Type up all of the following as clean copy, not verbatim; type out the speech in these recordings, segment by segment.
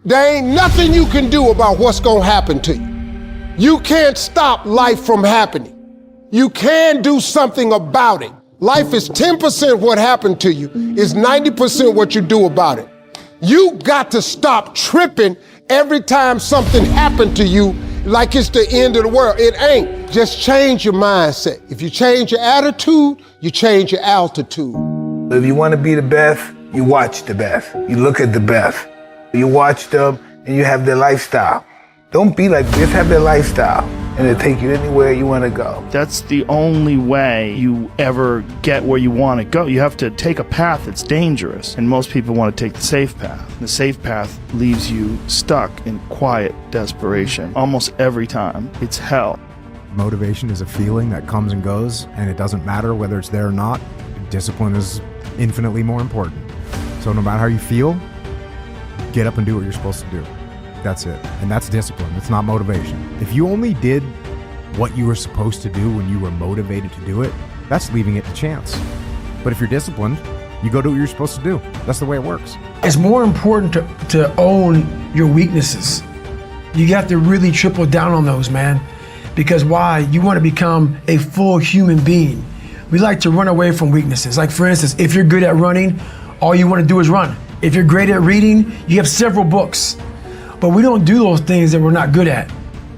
There ain't nothing you can do about what's gonna happen to you. You can't stop life from happening. You can do something about it. Life is 10% what happened to you, is 90% what you do about it. You got to stop tripping every time something happened to you like it's the end of the world. It ain't. Just change your mindset. If you change your attitude, you change your altitude. If you want to be the best, you watch the best. You look at the best. You watch them and you have their lifestyle. Don't be like this, have their lifestyle. And it'll take you anywhere you want to go. That's the only way you ever get where you want to go. You have to take a path that's dangerous, and most people want to take the safe path. The safe path leaves you stuck in quiet desperation. Almost every time, it's hell. Motivation is a feeling that comes and goes, and it doesn't matter whether it's there or not. Discipline is infinitely more important. So no matter how you feel, get up and do what you're supposed to do. That's it. And that's discipline. It's not motivation. If you only did what you were supposed to do when you were motivated to do it, that's leaving it to chance. But if you're disciplined, you go do what you're supposed to do. That's the way it works. It's more important to own your weaknesses. You got to really triple down on those, man. Because why? You want to become a full human being. We like to run away from weaknesses. Like for instance, if you're good at running, all you want to do is run. If you're great at reading, you have several books. But we don't do those things that we're not good at.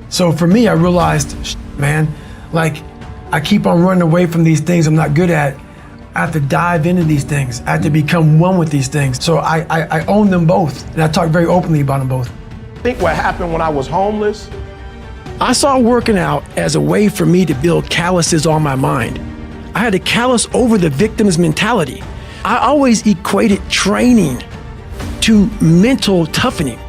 So for me, I realized, man, like I keep on running away from these things I'm not good at. I have to dive into these things. I have to become one with these things. So I own them both. And I talk very openly about them both. I think what happened when I was homeless, I saw working out as a way for me to build calluses on my mind. I had to callous over the victim's mentality. I always equated training to mental toughening.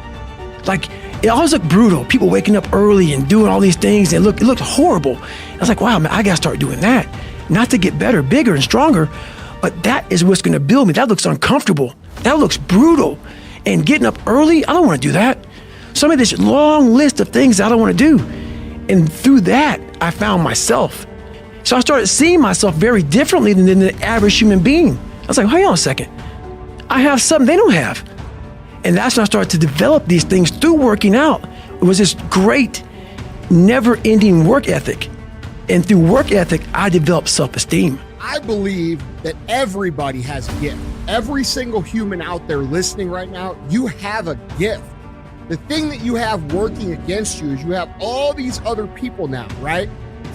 Like, it always looked brutal. People waking up early and doing all these things, and it looked horrible. I was like, wow, man, I gotta start doing that. Not to get better, bigger, and stronger, but that is what's gonna build me. That looks uncomfortable. That looks brutal. And getting up early, I don't wanna do that. So I made this long list of things I don't wanna do. And through that, I found myself. So I started seeing myself very differently than the average human being. I was like, hang on a second. I have something they don't have. And that's when I started to develop these things through working out. It was this great, never-ending work ethic. And through work ethic, I developed self-esteem. I believe that everybody has a gift. Every single human out there listening right now, you have a gift. The thing that you have working against you is you have all these other people now, right?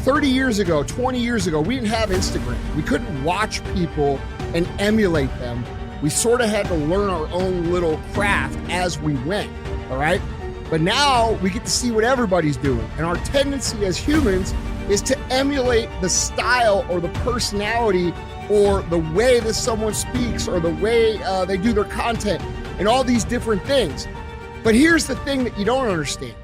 30 years ago, 20 years ago, we didn't have Instagram. We couldn't watch people and emulate them. We sort of had to learn our own little craft as we went, all right? But now we get to see what everybody's doing. And our tendency as humans is to emulate the style or the personality or the way that someone speaks or the way they do their content and all these different things. But here's the thing that you don't understand,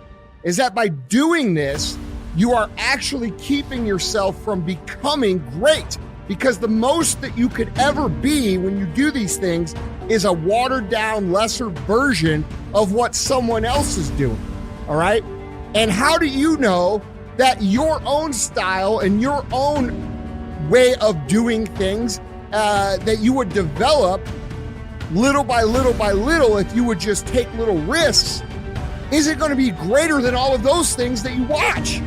is that by doing this, you are actually keeping yourself from becoming great. Because the most that you could ever be when you do these things is a watered down, lesser version of what someone else is doing, all right? And how do you know that your own style and your own way of doing things that you would develop little by little by little if you would just take little risks, is it gonna be greater than all of those things that you watch,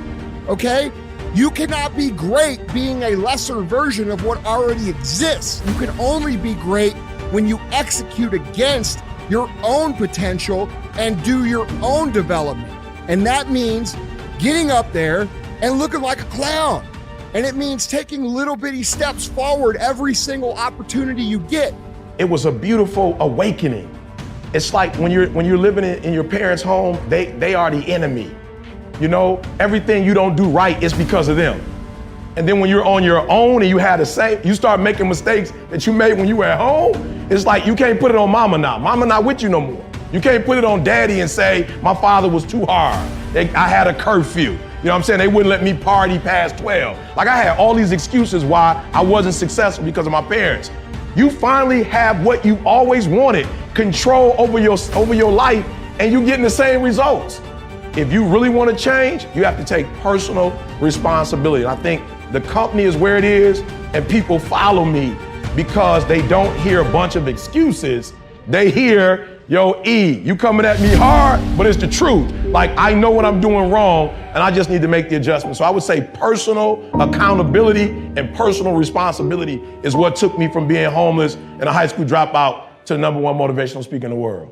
okay? You cannot be great being a lesser version of what already exists. You can only be great when you execute against your own potential and do your own development. And that means getting up there and looking like a clown. And it means taking little bitty steps forward every single opportunity you get. it was a beautiful awakening. It's like when you're living in your parents' home, they are the enemy. You know, everything you don't do right is because of them. And then when you're on your own and you start making mistakes that you made when you were at home, it's like you can't put it on mama now. Mama not with you no more. You can't put it on daddy and say, my father was too hard. I had a curfew. You know what I'm saying? They wouldn't let me party past 12. Like I had all these excuses why I wasn't successful because of my parents. You finally have what you always wanted, control over your life, and you're getting the same results. If you really want to change, you have to take personal responsibility. I think the company is where it is, and people follow me because they don't hear a bunch of excuses. They hear yo, E, you coming at me hard, but it's the truth. Like, I know what I'm doing wrong, and I just need to make the adjustment. So I would say personal accountability and personal responsibility is what took me from being homeless and a high school dropout to the #1 motivational speaker in the world.